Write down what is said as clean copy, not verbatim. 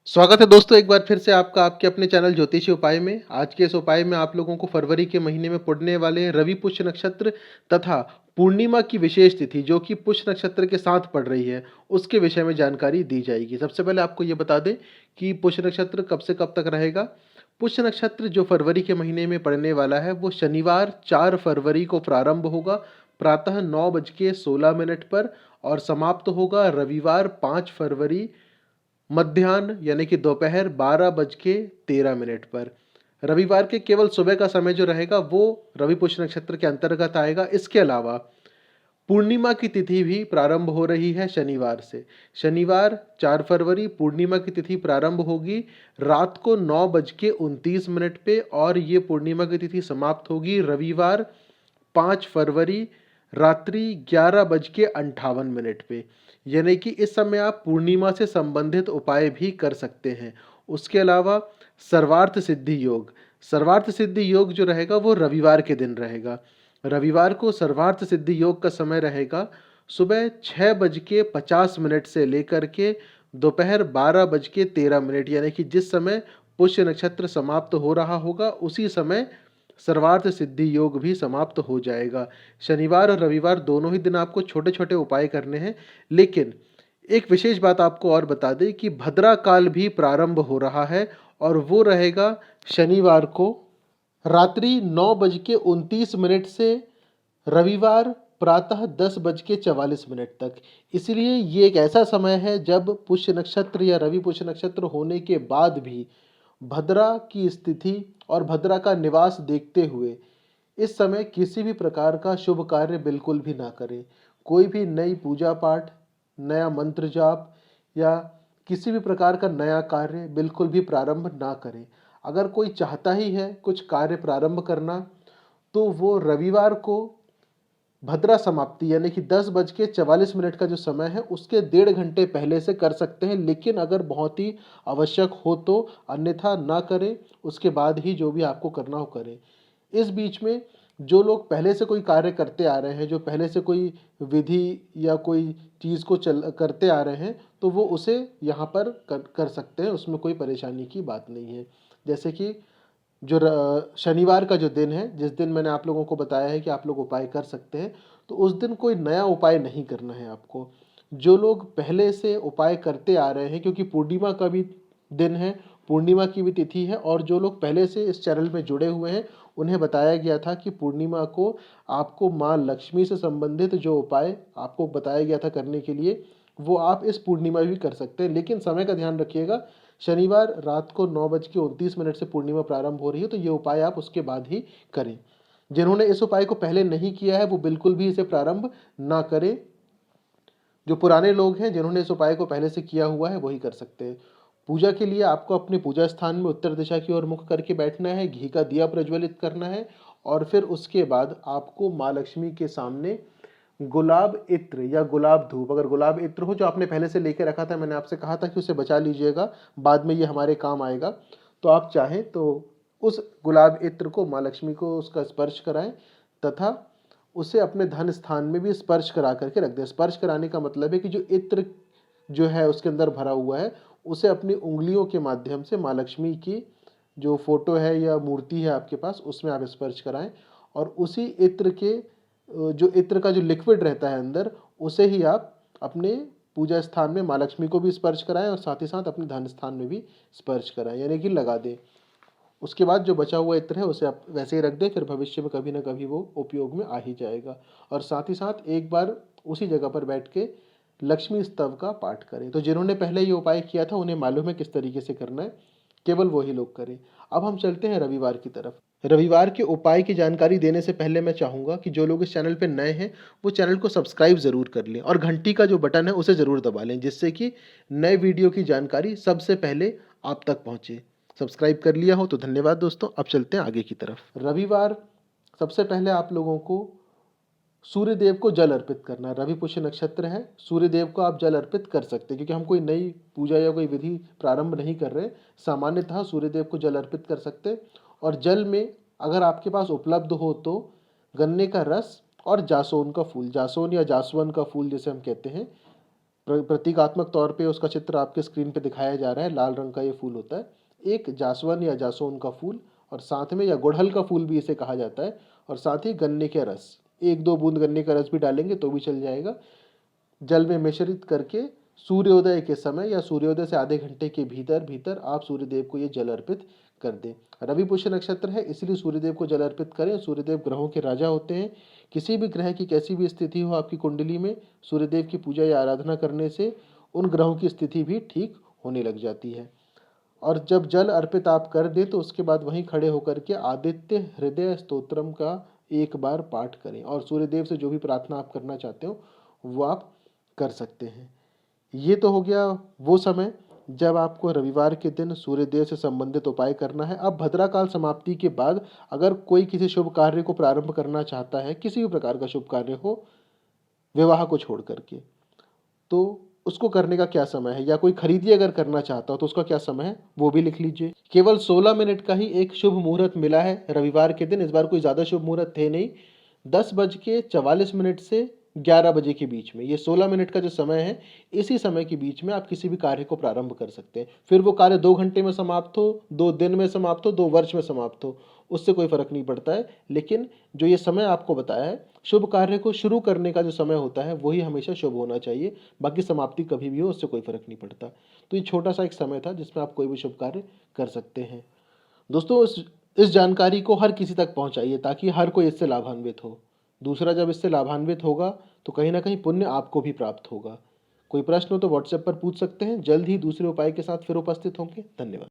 स्वागत है दोस्तों एक बार फिर से आपका आपके अपने चैनल ज्योतिषी उपाय में। आज के इस उपाय में आप लोगों को फरवरी के महीने में पड़ने वाले रवि पुष्य नक्षत्र तथा पूर्णिमा की विशेष तिथि जो कि पुष्य नक्षत्र के साथ पड़ रही है उसके विषय में जानकारी दी जाएगी। सबसे पहले आपको ये बता दें कि पुष्य नक्षत्र कब से कब तक रहेगा। पुष्य नक्षत्र जो फरवरी के महीने में पड़ने वाला है वो शनिवार 4 फरवरी को प्रारंभ होगा प्रातः 9:16 पर और समाप्त होगा रविवार 5 फरवरी मध्याह्न यानी कि दोपहर 12:13 पर। रविवार के केवल सुबह का समय जो रहेगा वो रवि पुष्य नक्षत्र के अंतर्गत आएगा। इसके अलावा पूर्णिमा की तिथि भी प्रारंभ हो रही है शनिवार से। शनिवार 4 फरवरी पूर्णिमा की तिथि प्रारंभ होगी रात को 9:29 पे और ये पूर्णिमा की तिथि समाप्त होगी रविवार 5 फरवरी रात्रि 11:58 पे। यानी कि इस समय आप पूर्णिमा से संबंधित उपाय भी कर सकते हैं। उसके अलावा सर्वार्थ सिद्धि योग, सर्वार्थ सिद्धि योग जो रहेगा वो रविवार के दिन रहेगा। रविवार को सर्वार्थ सिद्धि योग का समय रहेगा सुबह 6:50 से लेकर के दोपहर 12:13 यानी कि जिस समय पुष्य नक्षत्र समाप्त हो रहा होगा उसी समय सर्वार्थ सिद्धि योग भी समाप्त हो जाएगा। शनिवार और रविवार दोनों ही दिन आपको छोटे छोटे उपाय करने हैं, लेकिन एक विशेष बात आपको और बता दें कि भद्रा काल भी प्रारंभ हो रहा है और वो रहेगा शनिवार को रात्रि 9:29 से रविवार प्रातः 10:44 तक। इसलिए ये एक ऐसा समय है जब पुष्य नक्षत्र या रवि पुष्य नक्षत्र होने के बाद भी भद्रा की स्थिति और भद्रा का निवास देखते हुए इस समय किसी भी प्रकार का शुभ कार्य बिल्कुल भी ना करें। कोई भी नई पूजा पाठ, नया मंत्र जाप या किसी भी प्रकार का नया कार्य बिल्कुल भी प्रारंभ ना करें। अगर कोई चाहता ही है कुछ कार्य प्रारंभ करना तो वो रविवार को भद्रा समाप्ति यानी कि 10:44 का जो समय है उसके 1.5 घंटे पहले से कर सकते हैं, लेकिन अगर बहुत ही आवश्यक हो तो अन्यथा ना करें। उसके बाद ही जो भी आपको करना हो करें। इस बीच में जो लोग पहले से कोई कार्य करते आ रहे हैं, जो पहले से कोई विधि या कोई चीज़ को चल करते आ रहे हैं तो वो उसे यहाँ पर कर सकते हैं, उसमें कोई परेशानी की बात नहीं है। जैसे कि जो शनिवार का जो दिन है, जिस दिन मैंने आप लोगों को बताया है कि आप लोग उपाय कर सकते हैं, तो उस दिन कोई नया उपाय नहीं करना है आपको। जो लोग पहले से उपाय करते आ रहे हैं, क्योंकि पूर्णिमा का भी दिन है, पूर्णिमा की भी तिथि है और जो लोग पहले से इस चैनल में जुड़े हुए हैं उन्हें बताया गया था कि पूर्णिमा को आपको माँ लक्ष्मी से संबंधित जो उपाय आपको बताया गया था करने के लिए वो आप इस पूर्णिमा भी कर सकते हैं, लेकिन समय का ध्यान रखिएगा। शनिवार रात को 9:29 से पूर्णिमा प्रारंभ हो रही है तो ये उपाय आप उसके बाद ही करें। जिन्होंने इस उपाय को पहले नहीं किया है वो बिल्कुल भी इसे प्रारंभ ना करें। जो पुराने लोग हैं जिन्होंने इस उपाय को पहले से किया हुआ है वही कर सकते हैं। पूजा के लिए आपको अपने पूजा स्थान में उत्तर दिशा की ओर मुख करके बैठना है, घी का दिया प्रज्वलित करना है और फिर उसके बाद आपको माँ लक्ष्मी के सामने गुलाब इत्र या गुलाब धूप, अगर गुलाब इत्र हो जो आपने पहले से लेके रखा था, मैंने आपसे कहा था कि उसे बचा लीजिएगा, बाद में ये हमारे काम आएगा। तो आप चाहें तो उस गुलाब इत्र को माँ लक्ष्मी को उसका स्पर्श कराएं तथा उसे अपने धन स्थान में भी स्पर्श करा करके रख दें। स्पर्श कराने का मतलब है कि जो इत्र जो है उसके अंदर भरा हुआ है उसे अपनी उंगलियों के माध्यम से माँ लक्ष्मी की जो फोटो है या मूर्ति है आपके पास उसमें आप स्पर्श कराएं और उसी इत्र के जो इत्र का जो लिक्विड रहता है अंदर उसे ही आप अपने पूजा स्थान में माँ लक्ष्मी को भी स्पर्श कराएं और साथ ही साथ अपने धन स्थान में भी स्पर्श कराएं यानी कि लगा दें। उसके बाद जो बचा हुआ इत्र है उसे आप वैसे ही रख दें, फिर भविष्य में कभी ना कभी वो उपयोग में आ ही जाएगा। और साथ ही साथ एक बार उसी जगह पर बैठ के लक्ष्मी स्तव का पाठ करें। तो जिन्होंने पहले ये उपाय किया था उन्हें मालूम है किस तरीके से करना है, केवल वही लोग करें। अब हम चलते हैं रविवार की तरफ। रविवार के उपाय की जानकारी देने से पहले मैं चाहूँगा कि जो लोग इस चैनल पर नए हैं वो चैनल को सब्सक्राइब ज़रूर कर लें और घंटी का जो बटन है उसे ज़रूर दबा लें, जिससे कि नए वीडियो की जानकारी सबसे पहले आप तक पहुँचे। सब्सक्राइब कर लिया हो तो धन्यवाद दोस्तों। अब चलते हैं आगे की तरफ। रविवार सबसे पहले आप लोगों को सूर्य देव को जल अर्पित करना है। रवि पुष्य नक्षत्र है, सूर्य देव को आप जल अर्पित कर सकते हैं क्योंकि हम कोई नई पूजा या कोई विधि प्रारंभ नहीं कर रहे। सामान्यतः सूर्य देव को जल अर्पित कर सकते हैं और जल में अगर आपके पास उपलब्ध हो तो गन्ने का रस और जासोन का फूल, जासोन या जासवन का फूल जिसे हम कहते हैं, प्रतीकात्मक तौर पे उसका चित्र आपके स्क्रीन पे दिखाया जा रहा है। लाल रंग का ये फूल होता है। एक जासवन या जासोन का फूल और साथ में, या गुड़हल का फूल भी इसे कहा जाता है, और साथ ही गन्ने के रस, 1-2 बूंद गन्ने का रस भी डालेंगे तो भी चल जाएगा। जल में मिश्रित करके सूर्योदय के समय या सूर्योदय से आधे घंटे के भीतर भीतर आप सूर्यदेव को ये जल अर्पित कर दें। रवि पुष्य नक्षत्र है, इसलिए सूर्यदेव को जल अर्पित करें। सूर्यदेव ग्रहों के राजा होते हैं। किसी भी ग्रह की कैसी भी स्थिति हो आपकी कुंडली में, सूर्यदेव की पूजा या आराधना करने से उन ग्रहों की स्थिति भी ठीक होने लग जाती है। और जब जल अर्पित आप कर दें तो उसके बाद वहीं खड़े होकर के आदित्य हृदय स्तोत्रम का एक बार पाठ करें, और सूर्यदेव से जो भी प्रार्थना आप करना चाहते हो वो आप कर सकते हैं। ये तो हो गया वो समय जब आपको रविवार के दिन सूर्यदेव से संबंधित उपाय करना है। अब भद्रा काल समाप्ति के बाद अगर कोई किसी शुभ कार्य को प्रारंभ करना चाहता है, किसी भी प्रकार का शुभ कार्य हो, विवाह को छोड़ करके, तो उसको करने का क्या समय है, या कोई खरीदी अगर करना चाहता हो तो उसका क्या समय है वो भी लिख लीजिए। केवल 16 मिनट का ही एक शुभ मुहूर्त मिला है रविवार के दिन। इस बार कोई ज़्यादा शुभ मुहूर्त थे नहीं। 10:44 से 11 बजे के बीच में, ये 16 मिनट का जो समय है, इसी समय के बीच में आप किसी भी कार्य को प्रारंभ कर सकते हैं। फिर वो कार्य 2 घंटे में समाप्त हो, 2 दिन में समाप्त हो, 2 वर्ष में समाप्त हो, उससे कोई फर्क नहीं पड़ता है। लेकिन जो ये समय आपको बताया है, शुभ कार्य को शुरू करने का जो समय होता है वही हमेशा शुभ होना चाहिए। बाकी समाप्ति कभी भी हो, उससे कोई फर्क नहीं पड़ता। तो ये छोटा सा एक समय था जिसमें आप कोई भी शुभ कार्य कर सकते हैं। दोस्तों, इस जानकारी को हर किसी तक पहुंचाइए ताकि हर कोई इससे लाभान्वित हो। दूसरा, जब इससे लाभान्वित होगा तो कहीं ना कहीं पुण्य आपको भी प्राप्त होगा। कोई प्रश्न हो तो व्हाट्सएप पर पूछ सकते हैं। जल्द ही दूसरे उपाय के साथ फिर उपस्थित होंगे। धन्यवाद।